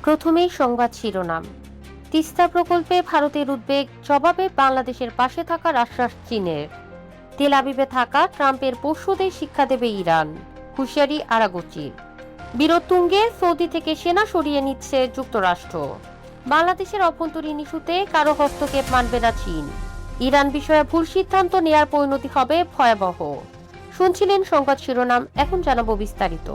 প্রথমেই সংবাদ শিরোনাম। তিস্তা প্রকল্পে ভারতের উদ্বেগ, জবাবে বাংলাদেশের পাশে থাকার আশ্বাস চীনের। তেল আবিবে থাকা ট্রাম্পের পশুদের শিক্ষা দেবে ইরান, হুঁশিয়ারি আরাগচির। বিরোধ তুঙ্গে, সৌদি থেকে সেনা সরিয়ে নিচ্ছে যুক্তরাষ্ট্র। বাংলাদেশের অভ্যন্তরীণ ইস্যুতে কারো হস্তক্ষেপ মানবে না চীন। ইরান বিষয়ে ভুল সিদ্ধান্ত নেয়ার পরিণতি হবে ভয়াবহ। শুনছিলেন সংবাদ শিরোনাম, এখন জানাবো বিস্তারিত।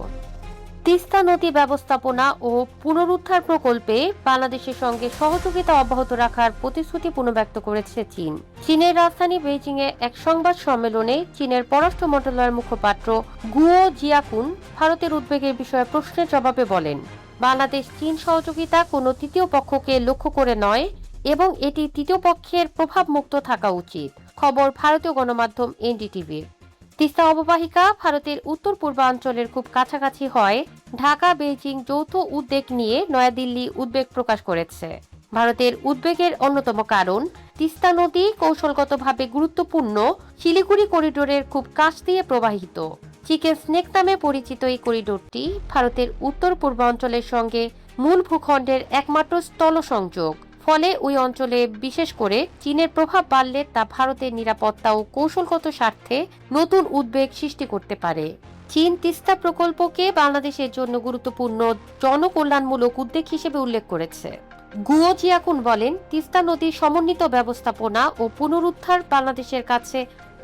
তিস্তা নদী ব্যবস্থাপনা ও পুনরুদ্ধার প্রকল্পে বাংলাদেশের সঙ্গে সহযোগিতা অব্যাহত রাখার প্রতিশ্রুতি পুনর্ব্যক্ত করেছে চীন। চীনের রাজধানী বেইজিং এ এক সংবাদ সম্মেলনে চীনের পররাষ্ট্র মন্ত্রণালয়ের মুখপাত্র গুয়ো জিয়াকুন ভারতের উদ্বেগের বিষয়ে প্রশ্নের জবাবে বলেন, বাংলাদেশ চীন সহযোগিতা কোনো তৃতীয় পক্ষকে লক্ষ্য করে নয় এবং এটি তৃতীয় পক্ষের প্রভাব মুক্ত থাকা উচিত। খবর ভারতীয় গণমাধ্যম এনডিটিভির। তিস্তা অববাহিকা ভারতের উত্তর পূর্বাঞ্চলের খুব কাছাকাছি হয় ঢাকা বেইজিং যৌথ উদ্বেগ নিয়ে নয়াদিল্লি উদ্বেগ প্রকাশ করেছে। ভারতের উদ্বেগের অন্যতম কারণ, তিস্তা নদী কৌশলগতভাবে গুরুত্বপূর্ণ শিলিগুড়ি করিডোরের খুব কাছ দিয়ে প্রবাহিত। চিকেন স্নেক নামে পরিচিত এই করিডোরটি ভারতের উত্তর পূর্বাঞ্চলের সঙ্গে মূল ভূখণ্ডের একমাত্র স্থল সংযোগ। ফলে ওই অঞ্চলে বিশেষ করে চীনের প্রভাব বাড়লে তা ভারতের নিরাপত্তা ও কৌশলগত স্বার্থে নতুন উদ্বেগ সৃষ্টি করতে পারে। চীন তিস্তা প্রকল্পকে বাংলাদেশের জন্য গুরুত্বপূর্ণ জনকল্যাণমূলক উদ্যোগ হিসেবে উল্লেখ করেছে। গুয়ো জিয়াকুন বলেন, তিস্তা নদীর সমন্বিত ব্যবস্থাপনা ও পুনরুদ্ধার বাংলাদেশের কাছে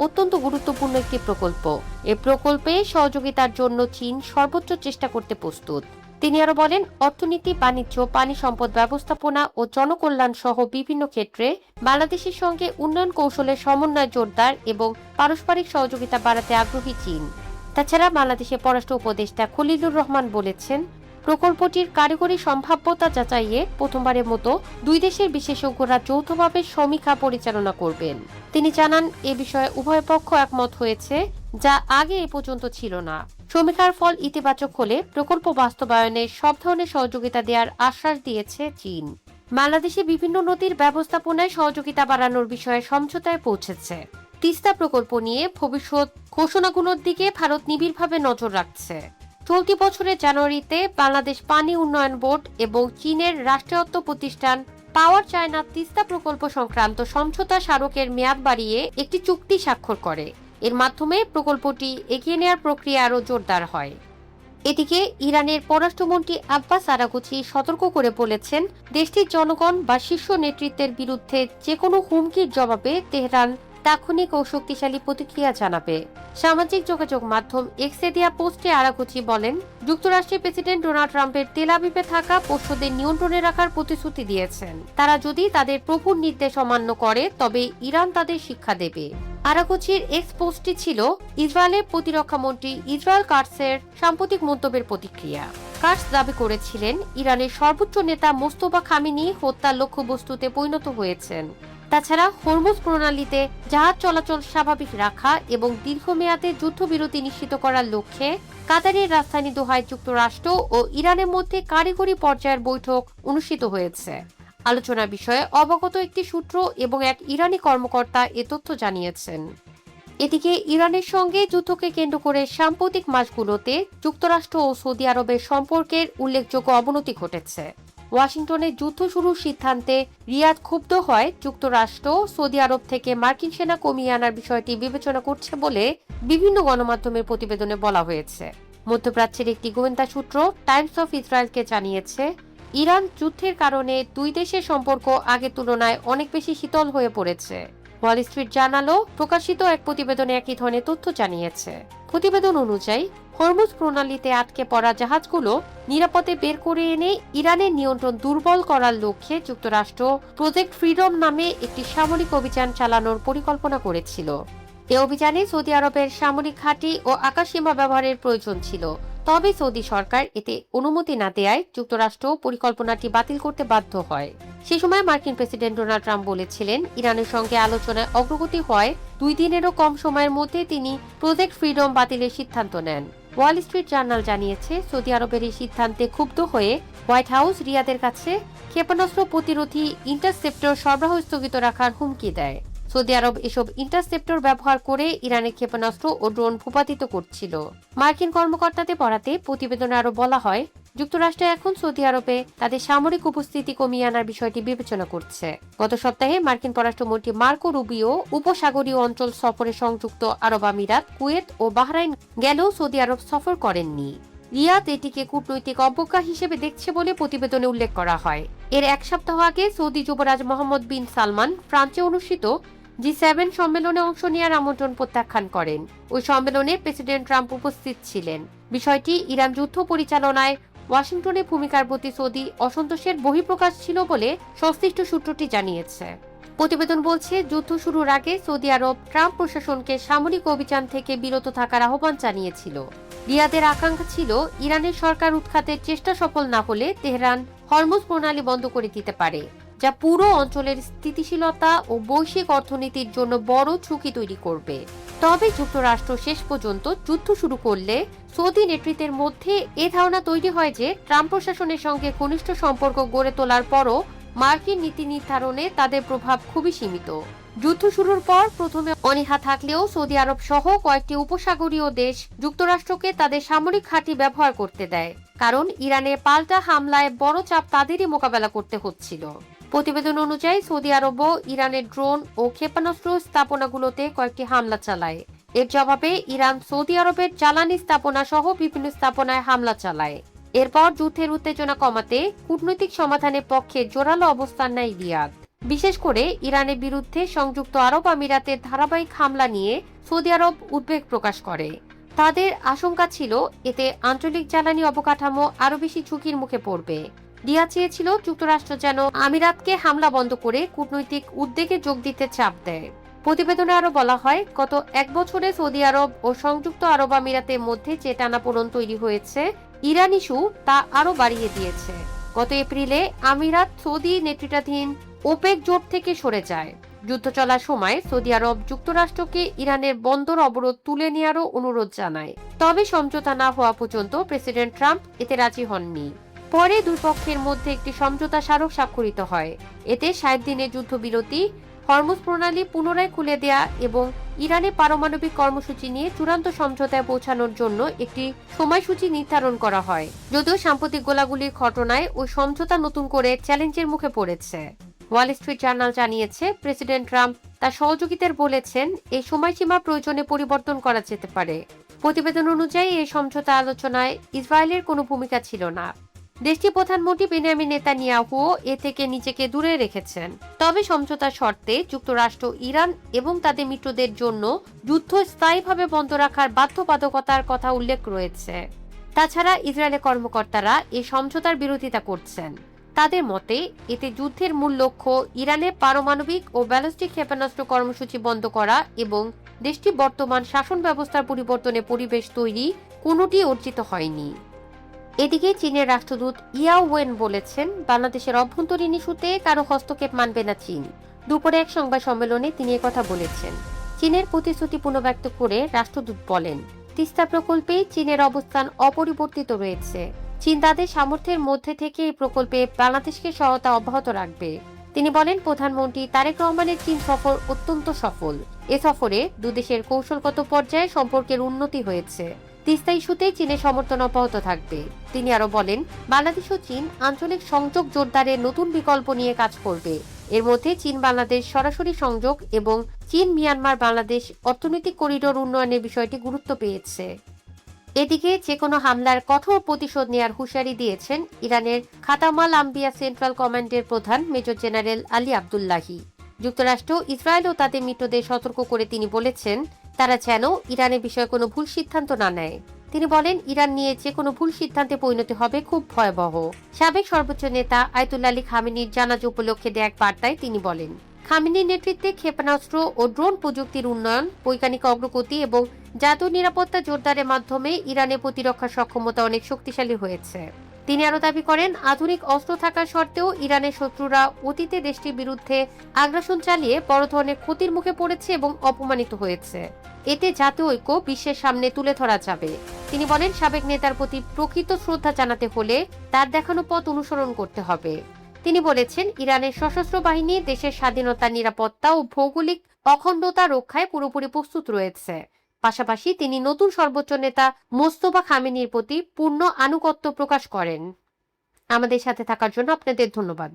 অত্যন্ত গুরুত্বপূর্ণ একটি প্রকল্প। এ প্রকল্পে সহযোগিতার জন্য চীন সর্বোচ্চ চেষ্টা করতে প্রস্তুত। তিনি আরো বলেন, অর্থনীতি, বাণিজ্য, পানি সম্পদ ব্যবস্থাপনা ও জনকল্যাণ সহ বিভিন্ন ক্ষেত্রে বাংলাদেশের সঙ্গে উন্নয়ন কৌশলের সমন্বয় জোরদার এবং পারস্পরিক সহযোগিতা বাড়াতে আগ্রহী চীন। তাছাড়া বাংলাদেশের পররাষ্ট্র উপদেষ্টা খলিলুর রহমান বলেছেন, প্রকল্পটির কারিগরি সম্ভাব্যতা যাচাইয়ে প্রথমবারের মতো দুই দেশের বিশেষজ্ঞরা যৌথভাবে সমীক্ষা পরিচালনা করবেন। তিনি জানান, এ বিষয়ে উভয় পক্ষ একমত হয়েছে, যা আগে এ পর্যন্ত ছিল না। সমীক্ষার ফল ইতিবাচক হলে প্রকল্প বাস্তবায়নে সব ধরনের সহযোগিতা দেওয়ার আশ্বাস দিয়েছে চীন। বাংলাদেশে বিভিন্ন নদীর ব্যবস্থাপনায় সহযোগিতা বাড়ানোর বিষয়ে সমঝোতায় পৌঁছেছে। তিস্তা প্রকল্প নিয়ে ভবিষ্যৎ ঘোষণাগুলোর দিকে ভারত নিবিড়ভাবে নজর রাখছে। চলতি বছরের জানুয়ারিতে বাংলাদেশ পানি উন্নয়ন বোর্ড এবং চীনের রাষ্ট্রায়ত্ত প্রতিষ্ঠান পাওয়ার চায়না তিস্তা প্রকল্প সংক্রান্ত সমঝোতা স্মারকের মেয়াদ বাড়িয়ে একটি চুক্তি স্বাক্ষর করে। এর মাধ্যমে প্রকল্পটি এগিয়ে নেওয়ার প্রক্রিয়া আরও জোরদার হয়। এদিকে ইরানের পররাষ্ট্রমন্ত্রী আব্বাস আরাগচি সতর্ক করে বলেছেন, দেশটির জনগণ বা শীর্ষ নেতৃত্বের বিরুদ্ধে যে কোনো হুমকির জবাবে তেহরান তাৎক্ষণিক ও শক্তিশালী প্রতিক্রিয়া জানাবে। সামাজিক যোগাযোগ মাধ্যম এক্সে দেয়া পোস্টে আরাগচি বলেন, যুক্তরাষ্ট্রের প্রেসিডেন্ট ডোনাল্ড ট্রাম্পের তেল আবিবে থাকা পোষ্যদের নিয়ন্ত্রণে রাখার প্রতিশ্রুতি দিয়েছেন। তারা যদি তাদের প্রভুর নির্দেশ অমান্য করে তবে ইরান তাদের শিক্ষা দেবে। আরাগচির এক্স পোস্টটি ছিল ইসরায়েলের প্রতিরক্ষা মন্ত্রী ইসরায়েল কাটসের সাম্প্রতিক মন্তব্যের প্রতিক্রিয়া। কাটস দাবি করেছিলেন, ইরানের সর্বোচ্চ নেতা মোস্তফা খামেনি হত্যার লক্ষ্যবস্তুতে পরিণত হয়েছেন। তাছাড়া হরমুজ প্রণালীতে জাহাজ চলাচল স্বাভাবিক রাখা এবং দীর্ঘমেয়াদে যুদ্ধবিরতি নিশ্চিত করার লক্ষ্যে কাতারের রাজধানী দোহায় যুক্তরাষ্ট্র ও ইরানের মধ্যে কারিগরি পর্যায়ের বৈঠক অনুষ্ঠিত হয়েছে। আলোচনার বিষয়ে অবগত একটি সূত্র এবং এক ইরানি কর্মকর্তা এ তথ্য জানিয়েছেন। এদিকে ইরানের সঙ্গে যুদ্ধকে কেন্দ্র করে সাম্প্রতিক মাসগুলোতে যুক্তরাষ্ট্র ও সৌদি আরবের সম্পর্কের উল্লেখযোগ্য অবনতি ঘটেছে। ওয়াশিংটনে যুদ্ধ শুরুর সিদ্ধান্তে রিয়াদ ক্ষুব্ধ হয় যুক্তরাষ্ট্র সৌদি আরব থেকে মার্কিন সেনা কমিয়ে আনার বিষয়টি বিবেচনা করছে বলে বিভিন্ন গণমাধ্যমের প্রতিবেদনে বলা হয়েছে। মধ্যপ্রাচ্যের একটি গোয়েন্দা সূত্র টাইমস অফ ইসরায়েলকে জানিয়েছে, ইরান যুদ্ধের কারণে দুই দেশের সম্পর্ক আগের তুলনায় অনেক বেশি শীতল হয়ে পড়েছে। ওয়াল স্ট্রিট জার্নালও প্রকাশিত এক প্রতিবেদনে একই ধরনের তথ্য জানিয়েছে। প্রতিবেদন অনুযায়ী হরমুজ প্রণালীতে আটকে পড়া জাহাজগুলো নিরাপদে বের করে এনে ইরানের নিয়ন্ত্রণ দুর্বল করার লক্ষ্যে যুক্তরাষ্ট্র প্রজেক্ট ফ্রিডম নামে একটি সামরিক অভিযান চালানোর পরিকল্পনা করেছিল। এ অভিযানে সৌদি আরবের সামরিক ঘাঁটি ও আকাশসীমা ব্যবহারের প্রয়োজন ছিল, তবে সৌদি সরকার এতে অনুমতি না দেয়ায় যুক্তরাষ্ট্র পরিকল্পনাটি বাতিল করতে বাধ্য হয়। সে সময় মার্কিন প্রেসিডেন্ট ডোনাল্ড ট্রাম্প বলেছিলেন, ইরানের সঙ্গে আলোচনায় অগ্রগতি হয় 2 দিনেরও কম সময়ের মধ্যে তিনি প্রজেক্ট ফ্রিডম বাতিলের সিদ্ধান্ত নেন। ওয়াল স্ট্রিট জার্নাল জানিয়েছে, সৌদি আরবের এই সিদ্ধান্তে ক্ষুব্ধ হয়ে হোয়াইট হাউস রিয়াদের কাছে ক্ষেপণাস্ত্র প্রতিরোধী ইন্টারসেপ্টর সরবরাহ স্থগিত রাখার হুমকি দেয়। সৌদি আরব এসব ইন্টারসেপ্টর ব্যবহার করে ইরানের ক্ষেপণাস্ত্র ও ড্রোন ভূপাতিত করছিল। মার্কিন কর্মকর্তাদের বরাতে প্রতিবেদনে আরো বলা হয়, যুক্তরাষ্ট্র এখন সৌদি আরবে তাদের সামরিক উপস্থিতি কমিয়ে আনার বিষয়টি বিবেচনা করছে। গত সপ্তাহে মার্কিন পররাষ্ট্রমন্ত্রী মার্কো রুবিও উপসাগরীয় অঞ্চল সফরে সংযুক্ত আরব আমিরাত, কুয়েত ও বাহরাইন গেলেও সৌদি আরব সফর করেননি। রিয়াদ এটিকে কূটনৈতিক অবজ্ঞা হিসেবে দেখছে বলে প্রতিবেদনে উল্লেখ করা হয়। এর এক সপ্তাহ আগে সৌদি যুবরাজ মোহাম্মদ বিন সালমান ফ্রান্সে অনুষ্ঠিত G7 সম্মেলনে অংশ নেওয়ার আমন্ত্রণ প্রত্যাখ্যান করেন। ওই সম্মেলনে প্রেসিডেন্ট ট্রাম্প উপস্থিত ছিলেন। বিষয়টি ইরান যুদ্ধ পরিচালনায় ওয়াশিংটনের ভূমিকার প্রতি সৌদি অসন্তোষের বহিঃপ্রকাশ ছিল বলে সংশ্লিষ্ট সূত্রটি জানিয়েছে। প্রতিবেদন বলছে, যুদ্ধ শুরুর আগে সৌদি আরব ট্রাম্প প্রশাসনকে সামরিক অভিযান থেকে বিরত থাকার আহ্বান জানিয়েছিল। রিয়াদের আকাঙ্ক্ষা ছিল ইরানের সরকার উৎখাতের চেষ্টা সফল না হলে তেহরান হরমুজ প্রণালী বন্ধ করে দিতে পারে, যা পুরো অঞ্চলের স্থিতিশীলতা ও বৈশ্বিক অর্থনীতির জন্য বড় ঝুঁকি তৈরি করবে। তবে যুক্তরাষ্ট্র শেষ পর্যন্ত যুদ্ধ শুরু করলে সৌদি নেতৃত্বের মধ্যে এ ধারণা তৈরি হয় যে ট্রাম্প প্রশাসনের সঙ্গে ঘনিষ্ঠ সম্পর্ক গড়ে তোলার পরও মার্কিন নীতি নির্ধারণে তাদের প্রভাব খুবই সীমিত। যুদ্ধ শুরুর পর প্রথমে অনীহা থাকলেও সৌদি আরব সহ কয়েকটি উপসাগরীয় দেশ যুক্তরাষ্ট্রকে তাদের সামরিক ঘাঁটি ব্যবহার করতে দেয়, কারণ ইরানের পাল্টা হামলায় বড় চাপ তাদেরই মোকাবেলা করতে হচ্ছিল। প্রতিবেদন অনুযায়ী সৌদি আরবও ইরানের ড্রোন ও ক্ষেপণাস্ত্র স্থাপনাগুলোতে কয়েকটি হামলা চালায়। এর জবাবে ইরান সৌদি আরবের জ্বালানি স্থাপনা সহ বিভিন্ন স্থাপনায় হামলা চালায়। এরপর যুদ্ধের উত্তেজনা কমাতে কূটনৈতিক সমাধানের পক্ষে জোরালো অবস্থান নেয় রিয়াদ। বিশেষ করে ইরানের বিরুদ্ধে সংযুক্ত আরব আমিরাতের ধারাবাহিক হামলা নিয়ে সৌদি আরব উদ্বেগ প্রকাশ করে। তাদের আশঙ্কা ছিল এতে আঞ্চলিক জ্বালানি অবকাঠামো আরো বেশি ঝুঁকির মুখে পড়বে। রিয়াদ চেয়েছিল যুক্তরাষ্ট্র যেন আমিরাতকে হামলা বন্ধ করে কূটনৈতিক উদ্যোগে যোগ দিতে চাপ দেয়। প্রতিবেদনে আরো বলা হয়, গত এক বছরে সৌদি আরব ও সংযুক্ত আরব আমিরাতের মধ্যে যে টানাপোড়েন তৈরি হয়েছে, ইরান ইস্যু তা আরো বাড়িয়ে দিয়েছে। গত এপ্রিলে আমিরাত সৌদি নেতৃত্বাধীন ওপেক জোট থেকে সরে যায়। যুদ্ধ চলার সময় সৌদি আরব যুক্তরাষ্ট্রকে ইরানের বন্দর অবরোধ তুলে নেওয়ারও অনুরোধ জানায়। তবে সমঝোতা না হওয়া পর্যন্ত প্রেসিডেন্ট ট্রাম্প এতে রাজি হননি। পরে দুই পক্ষের মধ্যে একটি সমঝোতা স্মারক স্বাক্ষরিত হয়। এতে 60 দিনের যুদ্ধবিরতি, হরমুজ প্রণালী পুনরায় খুলে দেয়া এবং ইরানের পারমাণবিক কর্মসূচি নিয়ে চূড়ান্ত সমঝোতায় পৌঁছানোর জন্য একটি সময়সূচি নির্ধারণ করা হয়। যদিও সাম্প্রতিক গোলাগুলির ঘটনায় ওই সমঝোতা নতুন করে চ্যালেঞ্জের মুখে পড়েছে। ওয়াল স্ট্রিট জার্নাল জানিয়েছে, প্রেসিডেন্ট ট্রাম্প তার সহযোগীদের বলেছেন এই সময়সীমা প্রয়োজনে পরিবর্তন করা যেতে পারে। প্রতিবেদন অনুযায়ী এই সমঝোতা আলোচনায় ইসরায়েলের কোনো ভূমিকা ছিল না। দেশটির প্রধানমন্ত্রী বেনিয়ামিন নেতানিয়াহুও এ থেকে নিজেকে দূরে রেখেছেন। তবে সমঝোতার শর্তে যুক্তরাষ্ট্র ইরান এবং তাদের মিত্রদের জন্য যুদ্ধ স্থায়ীভাবে বন্ধ রাখার বাধ্যবাধকতার কথা উল্লেখ রয়েছে। তাছাড়া ইসরায়েলের কর্মকর্তারা এই সমঝোতার বিরোধিতা করছেন। তাদের মতে এতে যুদ্ধের মূল লক্ষ্য ইরানের পারমাণবিক ও ব্যালিস্টিক ক্ষেপণাস্ত্র কর্মসূচি বন্ধ করা এবং দেশটির বর্তমান শাসন ব্যবস্থার পরিবর্তনে পরিবেশ তৈরি, কোনোটি অর্জিত হয়নি। এদিকে চীনের রাষ্ট্রদূত ইয়াও ওয়েন বলেছেন, বাংলাদেশের অভ্যন্তরীণ ইস্যুতে কারো হস্তক্ষেপ মানবে না চীন। দুপুরে এক সংবাদ সম্মেলনে তিনি একথা বলেছেন। চীনের প্রতিশ্রুতি পুনর্ব্যক্ত করে রাষ্ট্রদূত বলেন, তিস্তা প্রকল্পে চীনের অবস্থান অপরিবর্তিত রয়েছে। চীন তাদের সামর্থ্যের মধ্যে থেকে এই প্রকল্পে বাংলাদেশকে সহায়তা অব্যাহত রাখবে। তিনি বলেন, প্রধানমন্ত্রী তারেক রহমানের চীন সফর অত্যন্ত সফল। এ সফরে দুদেশের কৌশলগত পর্যায়ে সম্পর্কের উন্নতি হয়েছে। তিস্তা ইস্যুতে চীনের সমর্থন অব্যাহত থাকবে। তিনি আরো বলেন, বাংলাদেশ ও চীন আঞ্চলিক সংযোগ জোরদারের নতুন বিকল্প নিয়ে কাজ করবে। এর মধ্যে চীন বাংলাদেশ সরাসরি সংযোগ এবং চীন মিয়ানমার বাংলাদেশ অর্থনৈতিক করিডোর উন্নয়নের বিষয়টি গুরুত্ব পেয়েছে। এদিকে যে কোনো হামলার কঠোর প্রতিশোধ নেয়ার হুঁশিয়ারি দিয়েছেন ইরানের খাতামাল আম্বিয়া সেন্ট্রাল কমান্ডের প্রধান মেজর জেনারেল আলী আব্দুল্লাহি। যুক্তরাষ্ট্র, ইসরায়েল ও তাদের মিত্রদের সতর্ক করে তিনি বলেছেন, তারা যেন ইরানের বিষয়ে কোনো ভুল সিদ্ধান্ত না নেয়। তিনি বলেন, ইরান নিয়ে যে কোনো ভুল সিদ্ধান্তে পরিণতি হবে খুব ভয়াবহ। সাবেক সর্বোচ্চ নেতা আয়াতুল্লাহ আলী খামেনির জানাজা উপলক্ষে দেয়া এক বার্তায় তিনি বলেন, খামেনির নেতৃত্বে ক্ষেপণাস্ত্র ও ড্রোন প্রযুক্তির উন্নয়ন, বৈজ্ঞানিক অগ্রগতি এবং জাতীয় নিরাপত্তা জোরদারের মাধ্যমে ইরানের প্রতিরক্ষা সক্ষমতা অনেক শক্তিশালী হয়েছে। তিনি আরো দাবি করেন, আধুনিক অস্ত্র থাকা সত্ত্বেও ইরানের শত্রুরা অতীতে দেশটির বিরুদ্ধে আগ্রাসন চালিয়ে বড় ধরনের ক্ষতির মুখে পড়েছে এবং অপমানিত হয়েছে। এতে জাতীয় ঐক্য বিশ্বের সামনে তুলে ধরা যাবে। তিনি বলেন, সাবেক নেতার প্রতি প্রকৃত শ্রদ্ধা জানাতে হলে তার দেখানো পথ অনুসরণ করতে হবে। তিনি বলেছেন, ইরানের সশস্ত্র বাহিনী দেশের স্বাধীনতা, নিরাপত্তা ও ভৌগোলিক অখণ্ডতা রক্ষায় পুরোপুরি প্রস্তুত রয়েছে। পাশাপাশি তিনি নতুন সর্বোচ্চ নেতা মোস্তফা খামেনির প্রতি পূর্ণ আনুগত্য প্রকাশ করেন। আমাদের সাথে থাকার জন্য আপনাদের ধন্যবাদ।